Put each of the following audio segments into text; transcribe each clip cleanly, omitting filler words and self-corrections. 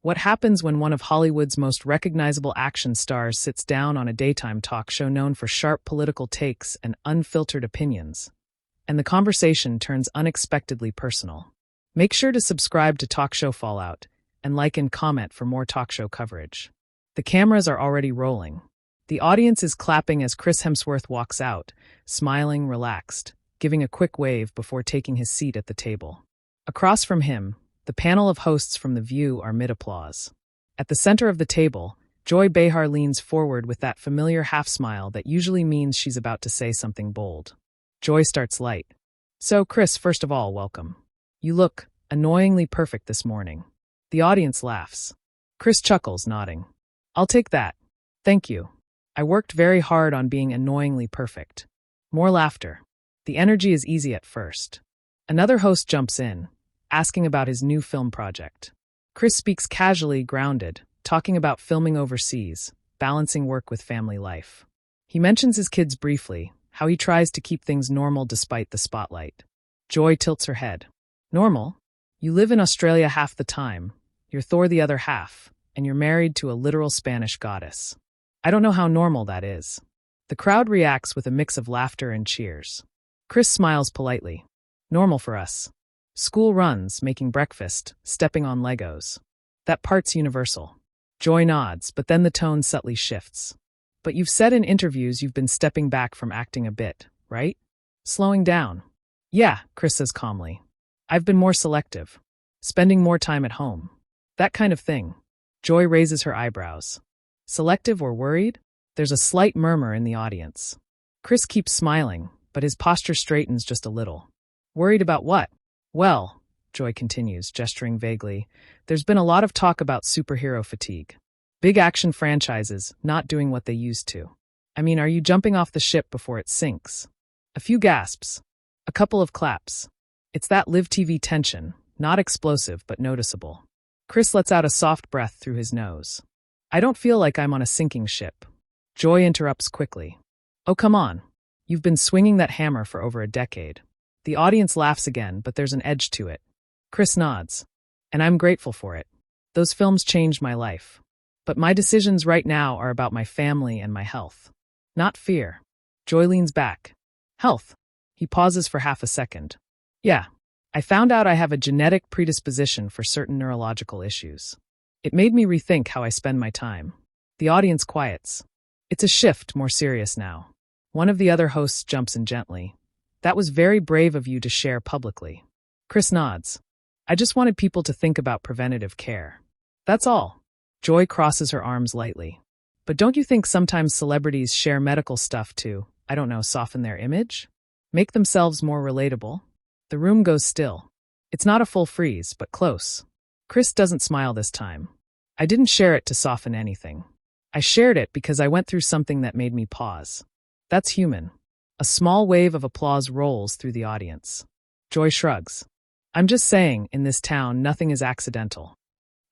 What happens when one of Hollywood's most recognizable action stars sits down on a daytime talk show known for sharp political takes and unfiltered opinions, and the conversation turns unexpectedly personal? Make sure to subscribe to Talk Show Fallout and like and comment for more talk show coverage. The cameras are already rolling. The audience is clapping as Chris Hemsworth walks out, smiling, relaxed, giving a quick wave before taking his seat at the table. Across from him, the panel of hosts from The View are mid-applause. At the center of the table, Joy Behar leans forward with that familiar half-smile that usually means she's about to say something bold. Joy starts light. So, Chris, first of all, welcome. You look annoyingly perfect this morning. The audience laughs. Chris chuckles, nodding. I'll take that. Thank you. I worked very hard on being annoyingly perfect. More laughter. The energy is easy at first. Another host jumps in, asking about his new film project. Chris speaks casually, grounded, talking about filming overseas, balancing work with family life. He mentions his kids briefly, how he tries to keep things normal despite the spotlight. Joy tilts her head. Normal? You live in Australia half the time, you're Thor the other half, and you're married to a literal Spanish goddess. I don't know how normal that is. The crowd reacts with a mix of laughter and cheers. Chris smiles politely. Normal for us. School runs, making breakfast, stepping on Legos. That part's universal. Joy nods, but then the tone subtly shifts. But you've said in interviews you've been stepping back from acting a bit, right? Slowing down. Yeah, Chris says calmly. I've been more selective. Spending more time at home. That kind of thing. Joy raises her eyebrows. Selective or worried? There's a slight murmur in the audience. Chris keeps smiling, but his posture straightens just a little. Worried about what? Well, Joy continues, gesturing vaguely, there's been a lot of talk about superhero fatigue. Big action franchises not doing what they used to. I mean, are you jumping off the ship before it sinks? A few gasps. A couple of claps. It's that live TV tension, not explosive but noticeable. Chris lets out a soft breath through his nose. I don't feel like I'm on a sinking ship. Joy interrupts quickly. Oh, come on. You've been swinging that hammer for over a decade. The audience laughs again, but there's an edge to it. Chris nods. And I'm grateful for it. Those films changed my life. But my decisions right now are about my family and my health. Not fear. Joy leans back. Health. He pauses for half a second. Yeah. I found out I have a genetic predisposition for certain neurological issues. It made me rethink how I spend my time. The audience quiets. It's a shift, more serious now. One of the other hosts jumps in gently. That was very brave of you to share publicly. Chris nods. I just wanted people to think about preventative care. That's all. Joy crosses her arms lightly. But don't you think sometimes celebrities share medical stuff to, I don't know, soften their image? Make themselves more relatable? The room goes still. It's not a full freeze, but close. Chris doesn't smile this time. I didn't share it to soften anything. I shared it because I went through something that made me pause. That's human. A small wave of applause rolls through the audience. Joy shrugs. I'm just saying, in this town, nothing is accidental.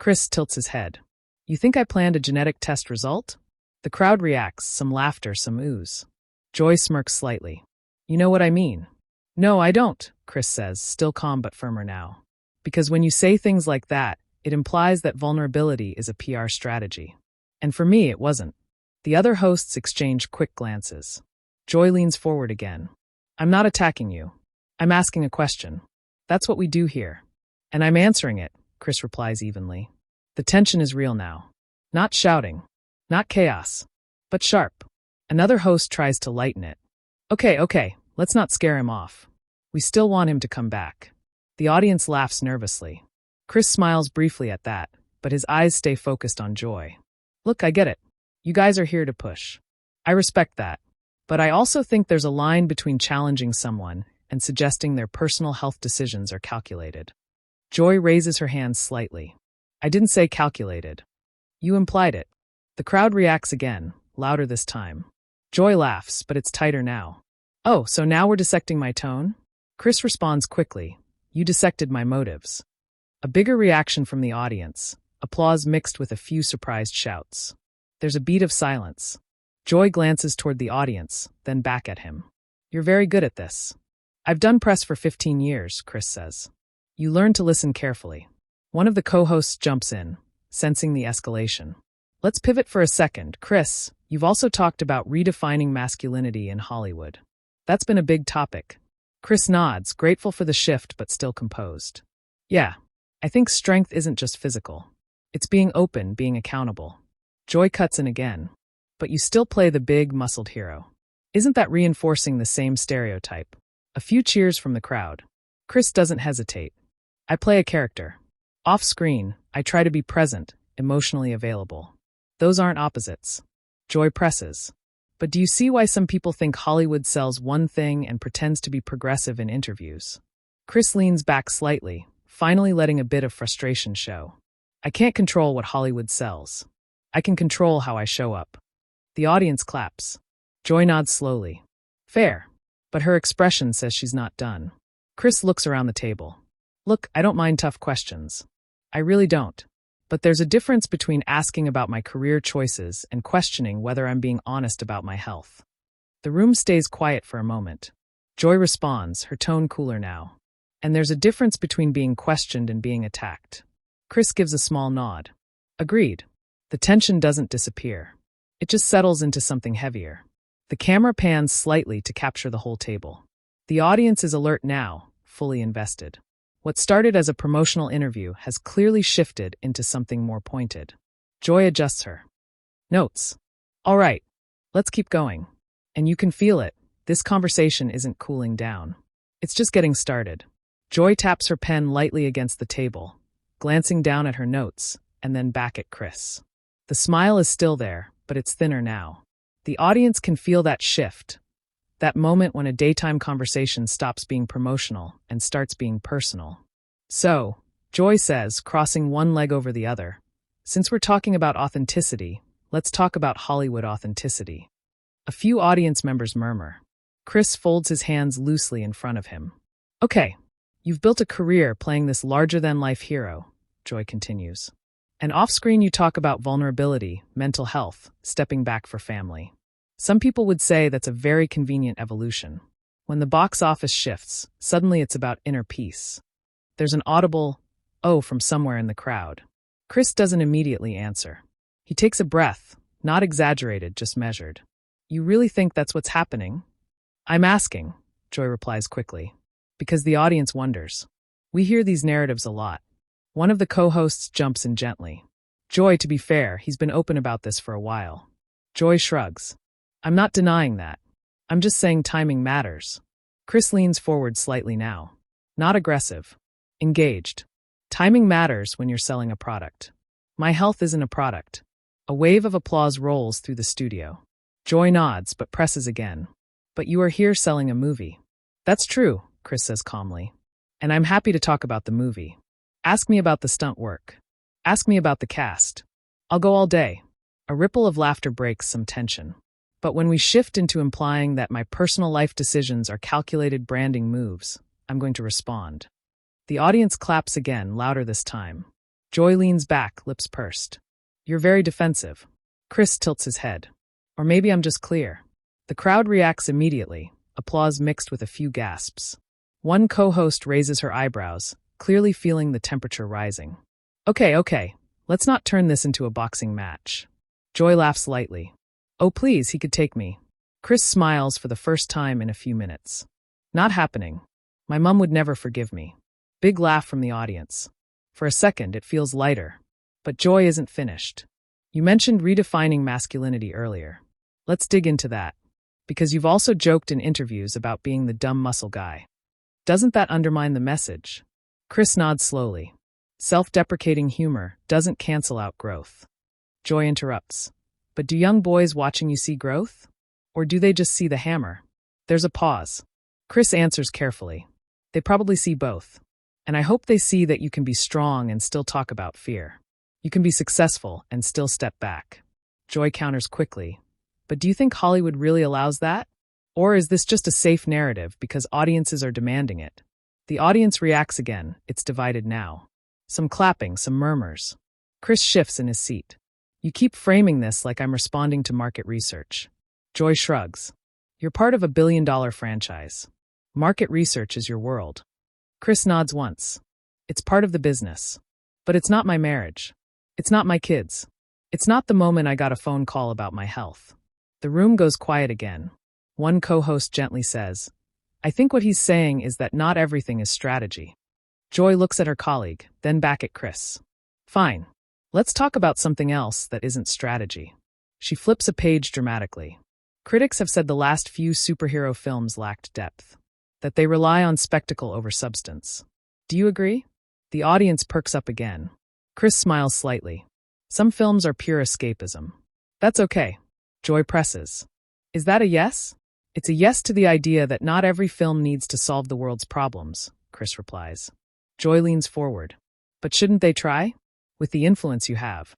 Chris tilts his head. You think I planned a genetic test result? The crowd reacts, some laughter, some oohs. Joy smirks slightly. You know what I mean? No, I don't, Chris says, still calm but firmer now. Because when you say things like that, it implies that vulnerability is a PR strategy. And for me, it wasn't. The other hosts exchange quick glances. Joy leans forward again. I'm not attacking you. I'm asking a question. That's what we do here. And I'm answering it, Chris replies evenly. The tension is real now. Not shouting. Not chaos. But sharp. Another host tries to lighten it. Okay, let's not scare him off. We still want him to come back. The audience laughs nervously. Chris smiles briefly at that, but his eyes stay focused on Joy. Look, I get it. You guys are here to push. I respect that. But I also think there's a line between challenging someone and suggesting their personal health decisions are calculated. Joy raises her hands slightly. I didn't say calculated. You implied it. The crowd reacts again, louder this time. Joy laughs, but it's tighter now. Oh, so now we're dissecting my tone? Chris responds quickly. You dissected my motives. A bigger reaction from the audience, applause mixed with a few surprised shouts. There's a beat of silence. Joy glances toward the audience, then back at him. You're very good at this. I've done press for 15 years, Chris says. You learn to listen carefully. One of the co-hosts jumps in. sensing the escalation. Let's pivot for a second. Chris, you've also talked about redefining masculinity in Hollywood. That's been a big topic. Chris nods, grateful for the shift but still composed. Yeah, I think strength isn't just physical. It's being open, being accountable. Joy cuts in again. But you still play the big, muscled hero. Isn't that reinforcing the same stereotype? A few cheers from the crowd. Chris doesn't hesitate. I play a character. Off screen, I try to be present, emotionally available. Those aren't opposites. Joy presses. But do you see why some people think Hollywood sells one thing and pretends to be progressive in interviews? Chris leans back slightly, finally letting a bit of frustration show. I can't control what Hollywood sells. I can control how I show up. The audience claps. Joy nods slowly. Fair. But her expression says she's not done. Chris looks around the table. Look, I don't mind tough questions. I really don't. But there's a difference between asking about my career choices and questioning whether I'm being honest about my health. The room stays quiet for a moment. Joy responds, her tone cooler now. And there's a difference between being questioned and being attacked. Chris gives a small nod. Agreed. The tension doesn't disappear. It just settles into something heavier. The camera pans slightly to capture the whole table. The audience is alert now, fully invested. What started as a promotional interview has clearly shifted into something more pointed. Joy adjusts her notes. All right, let's keep going. And you can feel it. This conversation isn't cooling down. It's just getting started. Joy taps her pen lightly against the table, glancing down at her notes, and then back at Chris. The smile is still there, but it's thinner now. The audience can feel that shift. That moment when a daytime conversation stops being promotional and starts being personal. So, Joy says, crossing one leg over the other, since we're talking about authenticity, let's talk about Hollywood authenticity. A few audience members murmur. Chris folds his hands loosely in front of him. Okay, you've built a career playing this larger-than-life hero, Joy continues. And off-screen you talk about vulnerability, mental health, stepping back for family. Some people would say that's a very convenient evolution. When the box office shifts, suddenly it's about inner peace. There's an audible, "oh" from somewhere in the crowd. Chris doesn't immediately answer. He takes a breath, not exaggerated, just measured. You really think that's what's happening? I'm asking, Joy replies quickly, because the audience wonders. We hear these narratives a lot. One of the co-hosts jumps in gently. Joy, to be fair, he's been open about this for a while. Joy shrugs. I'm not denying that. I'm just saying timing matters. Chris leans forward slightly now. Not aggressive. Engaged. Timing matters when you're selling a product. My health isn't a product. A wave of applause rolls through the studio. Joy nods, but presses again. But you are here selling a movie. That's true, Chris says calmly. And I'm happy to talk about the movie. Ask me about the stunt work. Ask me about the cast. I'll go all day. A ripple of laughter breaks some tension. But when we shift into implying that my personal life decisions are calculated branding moves, I'm going to respond. The audience claps again, louder this time. Joy leans back, lips pursed. You're very defensive. Chris tilts his head. Or maybe I'm just clear. The crowd reacts immediately, applause mixed with a few gasps. One co-host raises her eyebrows, clearly feeling the temperature rising. Okay, let's not turn this into a boxing match. Joy laughs lightly. Oh please, he could take me. Chris smiles for the first time in a few minutes. Not happening. My mom would never forgive me. Big laugh from the audience. For a second, it feels lighter. But Joy isn't finished. You mentioned redefining masculinity earlier. Let's dig into that. Because you've also joked in interviews about being the dumb muscle guy. Doesn't that undermine the message? Chris nods slowly. Self-deprecating humor doesn't cancel out growth. Joy interrupts. But do young boys watching you see growth? Or do they just see the hammer? There's a pause. Chris answers carefully. They probably see both. And I hope they see that you can be strong and still talk about fear. You can be successful and still step back. Joy counters quickly. But do you think Hollywood really allows that? Or is this just a safe narrative because audiences are demanding it? The audience reacts again. It's divided now. Some clapping, some murmurs. Chris shifts in his seat. You keep framing this like I'm responding to market research. Joy shrugs. You're part of a billion-dollar franchise. Market research is your world. Chris nods once. It's part of the business. But it's not my marriage. It's not my kids. It's not the moment I got a phone call about my health. The room goes quiet again. One co-host gently says, I think what he's saying is that not everything is strategy. Joy looks at her colleague, then back at Chris. Fine. Let's talk about something else that isn't strategy. She flips a page dramatically. Critics have said the last few superhero films lacked depth, that they rely on spectacle over substance. Do you agree? The audience perks up again. Chris smiles slightly. Some films are pure escapism. That's okay. Joy presses. Is that a yes? It's a yes to the idea that not every film needs to solve the world's problems, Chris replies. Joy leans forward. But shouldn't they try? With the influence you have.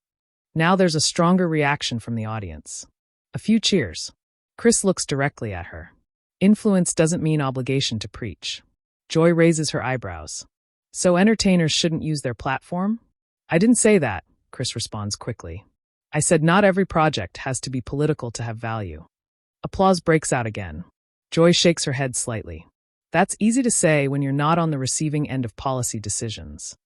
Now there's a stronger reaction from the audience. A few cheers. Chris looks directly at her. Influence doesn't mean obligation to preach. Joy raises her eyebrows. So entertainers shouldn't use their platform? I didn't say that, Chris responds quickly. I said not every project has to be political to have value. Applause breaks out again. Joy shakes her head slightly. That's easy to say when you're not on the receiving end of policy decisions.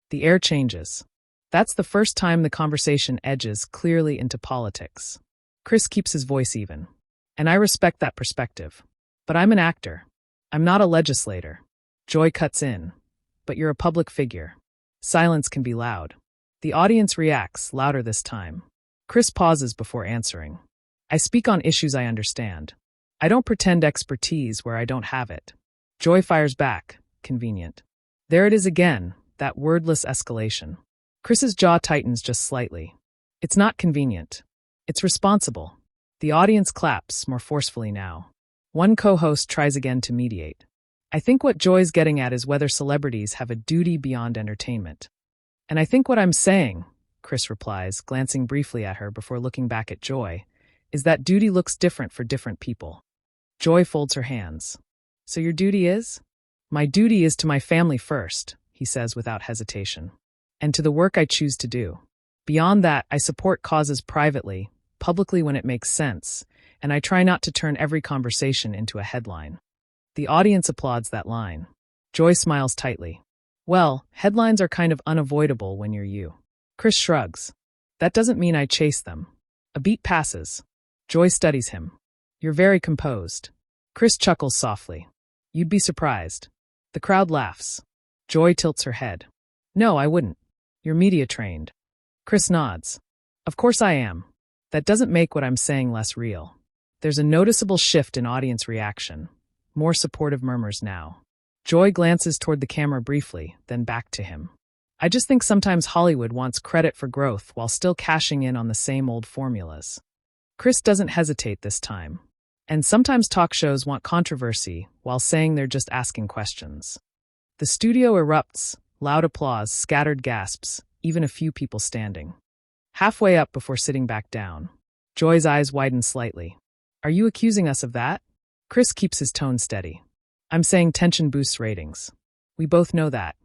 The air changes. That's the first time the conversation edges clearly into politics. Chris keeps his voice even. And I respect that perspective. But I'm an actor. I'm not a legislator. Joy cuts in. But you're a public figure. Silence can be loud. The audience reacts, louder this time. Chris pauses before answering. I speak on issues I understand. I don't pretend expertise where I don't have it. Joy fires back. Convenient. There it is again, that wordless escalation. Chris's jaw tightens just slightly. It's not convenient. It's responsible. The audience claps more forcefully now. One co-host tries again to mediate. I think what Joy's getting at is whether celebrities have a duty beyond entertainment. And I think what I'm saying, Chris replies, glancing briefly at her before looking back at Joy, is that duty looks different for different people. Joy folds her hands. So your duty is? My duty is to my family first, he says without hesitation. And to the work I choose to do. Beyond that, I support causes privately, publicly when it makes sense, and I try not to turn every conversation into a headline. The audience applauds that line. Joy smiles tightly. Well, headlines are kind of unavoidable when you're you. Chris shrugs. That doesn't mean I chase them. A beat passes. Joy studies him. You're very composed. Chris chuckles softly. You'd be surprised. The crowd laughs. Joy tilts her head. No, I wouldn't. You're media trained. Chris nods. Of course I am. That doesn't make what I'm saying less real. There's a noticeable shift in audience reaction. More supportive murmurs now. Joy glances toward the camera briefly, then back to him. I just think sometimes Hollywood wants credit for growth while still cashing in on the same old formulas. Chris doesn't hesitate this time. And sometimes talk shows want controversy while saying they're just asking questions. The studio erupts, loud applause, scattered gasps, even a few people standing. Halfway up before sitting back down. Joy's eyes widen slightly. Are you accusing us of that? Chris keeps his tone steady. I'm saying tension boosts ratings. We both know that.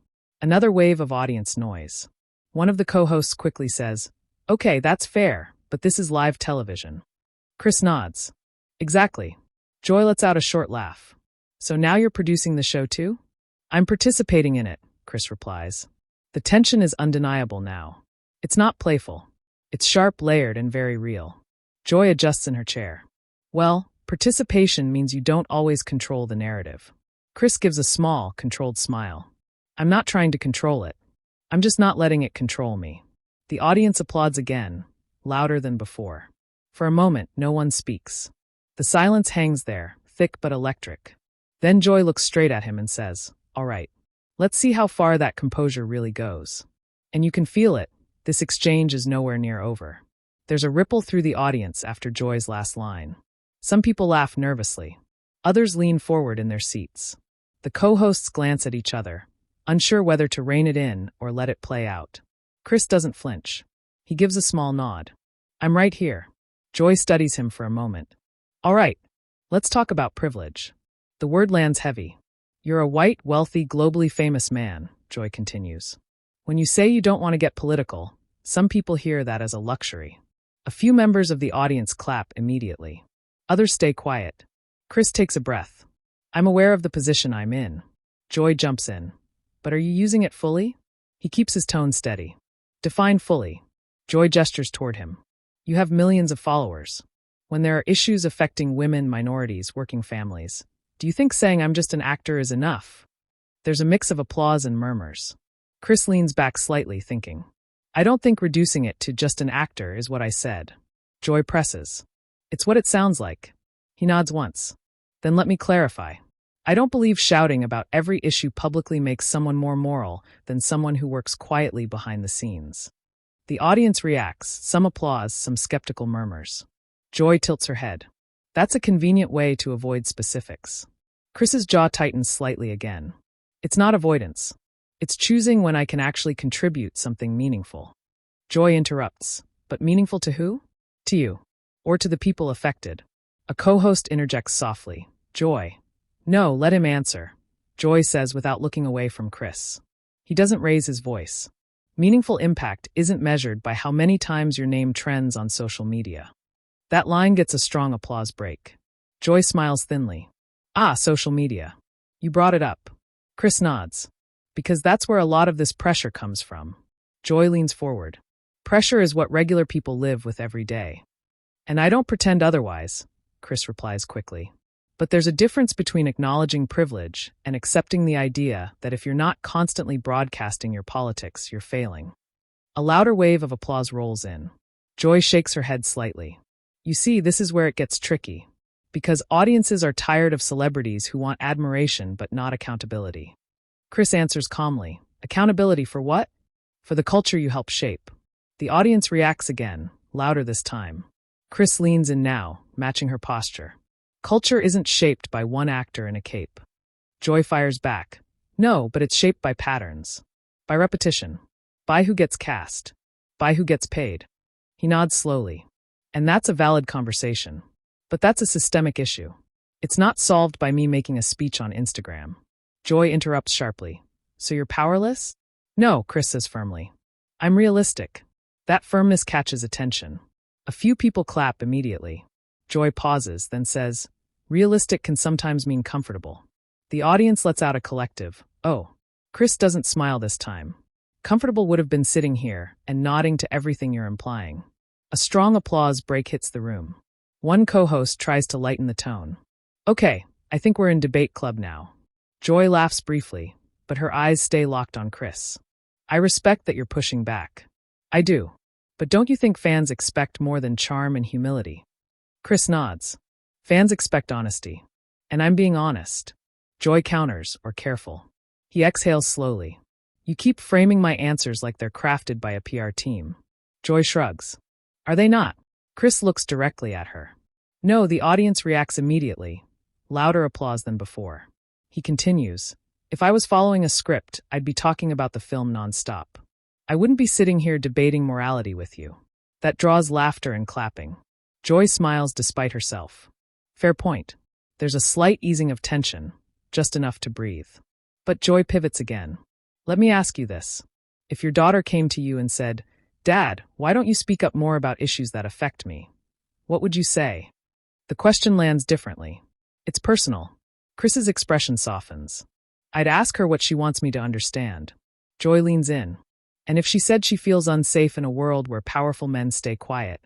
Another wave of audience noise. One of the co-hosts quickly says, Okay, that's fair, but this is live television. Chris nods. Exactly. Joy lets out a short laugh. So now you're producing the show too? I'm participating in it, Chris replies. The tension is undeniable now. It's not playful. It's sharp, layered, and very real. Joy adjusts in her chair. Well, participation means you don't always control the narrative. Chris gives a small, controlled smile. I'm not trying to control it. I'm just not letting it control me. The audience applauds again, louder than before. For a moment, no one speaks. The silence hangs there, thick but electric. Then Joy looks straight at him and says, All right, let's see how far that composure really goes. And you can feel it. This exchange is nowhere near over. There's a ripple through the audience after Joy's last line. Some people laugh nervously. Others lean forward in their seats. The co-hosts glance at each other, unsure whether to rein it in or let it play out. Chris doesn't flinch. He gives a small nod. I'm right here. Joy studies him for a moment. All right, let's talk about privilege. The word lands heavy. You're a white, wealthy, globally famous man, Joy continues. When you say you don't want to get political, some people hear that as a luxury. A few members of the audience clap immediately. Others stay quiet. Chris takes a breath. I'm aware of the position I'm in. Joy jumps in. But are you using it fully? He keeps his tone steady. Define fully. Joy gestures toward him. You have millions of followers. When there are issues affecting women, minorities, working families, do you think saying I'm just an actor is enough? There's a mix of applause and murmurs. Chris leans back slightly, thinking. I don't think reducing it to just an actor is what I said. Joy presses. It's what it sounds like. He nods once. Then let me clarify. I don't believe shouting about every issue publicly makes someone more moral than someone who works quietly behind the scenes. The audience reacts, some applause, some skeptical murmurs. Joy tilts her head. That's a convenient way to avoid specifics. Chris's jaw tightens slightly again. It's not avoidance. It's choosing when I can actually contribute something meaningful. Joy interrupts. But meaningful to who? To you. Or to the people affected. A co-host interjects softly. Joy. No, let him answer. Joy says without looking away from Chris. He doesn't raise his voice. Meaningful impact isn't measured by how many times your name trends on social media. That line gets a strong applause break. Joy smiles thinly. Ah, social media. You brought it up. Chris nods. Because that's where a lot of this pressure comes from. Joy leans forward. Pressure is what regular people live with every day. And I don't pretend otherwise, Chris replies quickly. But there's a difference between acknowledging privilege and accepting the idea that if you're not constantly broadcasting your politics, you're failing. A louder wave of applause rolls in. Joy shakes her head slightly. You see, this is where it gets tricky. Because audiences are tired of celebrities who want admiration but not accountability. Chris answers calmly. Accountability for what? For the culture you help shape. The audience reacts again, louder this time. Chris leans in now, matching her posture. Culture isn't shaped by one actor in a cape. Joy fires back. No, but it's shaped by patterns. By repetition. By who gets cast. By who gets paid. He nods slowly. And that's a valid conversation. But that's a systemic issue. It's not solved by me making a speech on Instagram. Joy interrupts sharply. So you're powerless? No, Chris says firmly. I'm realistic. That firmness catches attention. A few people clap immediately. Joy pauses, then says, realistic can sometimes mean comfortable. The audience lets out a collective, oh. Chris doesn't smile this time. Comfortable would have been sitting here and nodding to everything you're implying. A strong applause break hits the room. One co-host tries to lighten the tone. Okay, I think we're in debate club now. Joy laughs briefly, but her eyes stay locked on Chris. I respect that you're pushing back. I do. But don't you think fans expect more than charm and humility? Chris nods. Fans expect honesty. And I'm being honest. Joy counters, or careful. He exhales slowly. You keep framing my answers like they're crafted by a PR team. Joy shrugs. Are they not? Chris looks directly at her. No, the audience reacts immediately. Louder applause than before. He continues. If I was following a script, I'd be talking about the film nonstop. I wouldn't be sitting here debating morality with you. That draws laughter and clapping. Joy smiles despite herself. Fair point. There's a slight easing of tension, just enough to breathe. But Joy pivots again. Let me ask you this. If your daughter came to you and said, Dad, why don't you speak up more about issues that affect me? What would you say? The question lands differently. It's personal. Chris's expression softens. I'd ask her what she wants me to understand. Joy leans in. And if she said she feels unsafe in a world where powerful men stay quiet.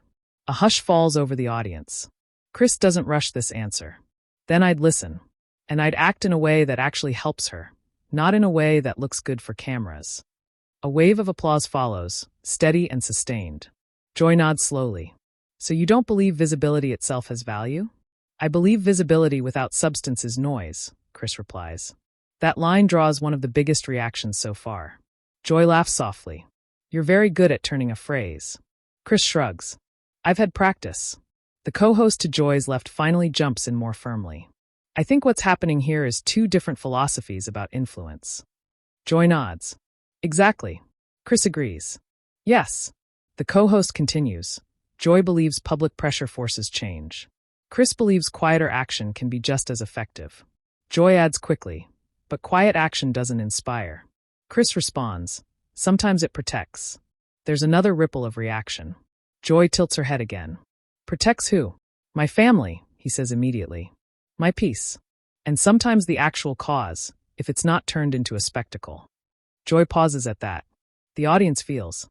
A hush falls over the audience. Chris doesn't rush this answer. Then I'd listen. And I'd act in a way that actually helps her, not in a way that looks good for cameras. A wave of applause follows, steady and sustained. Joy nods slowly. So you don't believe visibility itself has value? I believe visibility without substance is noise, Chris replies. That line draws one of the biggest reactions so far. Joy laughs softly. You're very good at turning a phrase. Chris shrugs. I've had practice. The co-host to Joy's left finally jumps in more firmly. I think what's happening here is two different philosophies about influence. Joy nods. Exactly. Chris agrees. Yes. The co-host continues. Joy believes public pressure forces change. Chris believes quieter action can be just as effective. Joy adds quickly. But quiet action doesn't inspire. Chris responds. Sometimes it protects. There's another ripple of reaction. Joy tilts her head again. Protects who? My family, he says immediately. My peace. And sometimes the actual cause, if it's not turned into a spectacle. Joy pauses at that. The audience feels.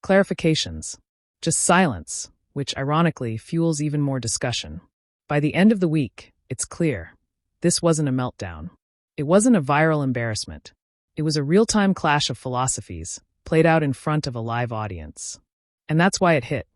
Clarifications. Just silence, which ironically fuels even more discussion. By the end of the week, it's clear. This wasn't a meltdown. It wasn't a viral embarrassment. It was a real-time clash of philosophies, played out in front of a live audience. And that's why it hit.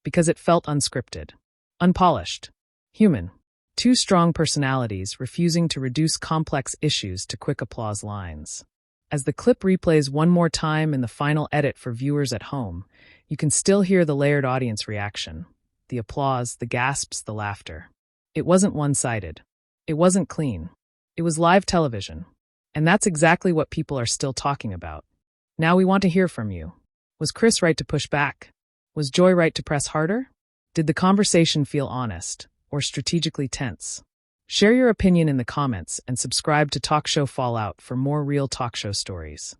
Because it felt unscripted. Unpolished. Human. Two strong personalities refusing to reduce complex issues to quick applause lines. As the clip replays one more time in the final edit for viewers at home, you can still hear the layered audience reaction. The applause, the gasps, the laughter. It wasn't one-sided. It wasn't clean. It was live television. And that's exactly what people are still talking about. Now we want to hear from you. Was Chris right to push back? Was Joy right to press harder? Did the conversation feel honest or strategically tense? Share your opinion in the comments and subscribe to Talk Show Fallout for more real talk show stories.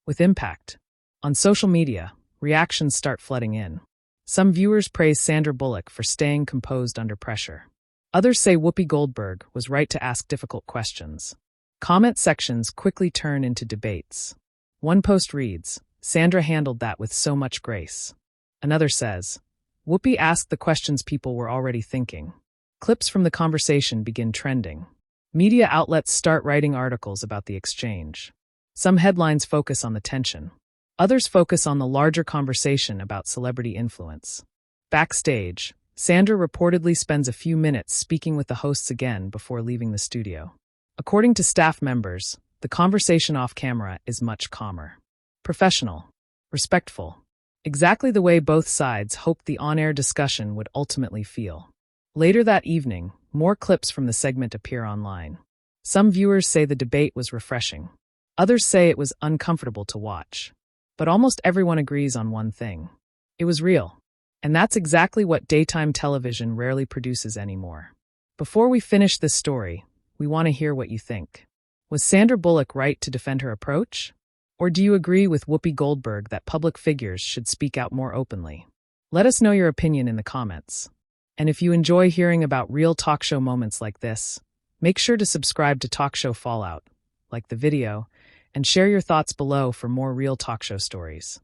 With impact. On social media, reactions start flooding in. Some viewers praise Sandra Bullock for staying composed under pressure. Others say Whoopi Goldberg was right to ask difficult questions. Comment sections quickly turn into debates. One post reads, "Sandra handled that with so much grace." Another says, "Whoopi asked the questions people were already thinking." Clips from the conversation begin trending. Media outlets start writing articles about the exchange. Some headlines focus on the tension. Others focus on the larger conversation about celebrity influence. Backstage, Sandra reportedly spends a few minutes speaking with the hosts again before leaving the studio. According to staff members, the conversation off camera is much calmer. Professional. Respectful. Exactly the way both sides hoped the on-air discussion would ultimately feel. Later that evening, more clips from the segment appear online. Some viewers say the debate was refreshing. Others say it was uncomfortable to watch. But almost everyone agrees on one thing. It was real. And that's exactly what daytime television rarely produces anymore. Before we finish this story, we want to hear what you think. Was Sandra Bullock right to defend her approach? Or do you agree with Whoopi Goldberg that public figures should speak out more openly? Let us know your opinion in the comments. And if you enjoy hearing about real talk show moments like this, make sure to subscribe to Talk Show Fallout, like the video, and share your thoughts below for more real talk show stories.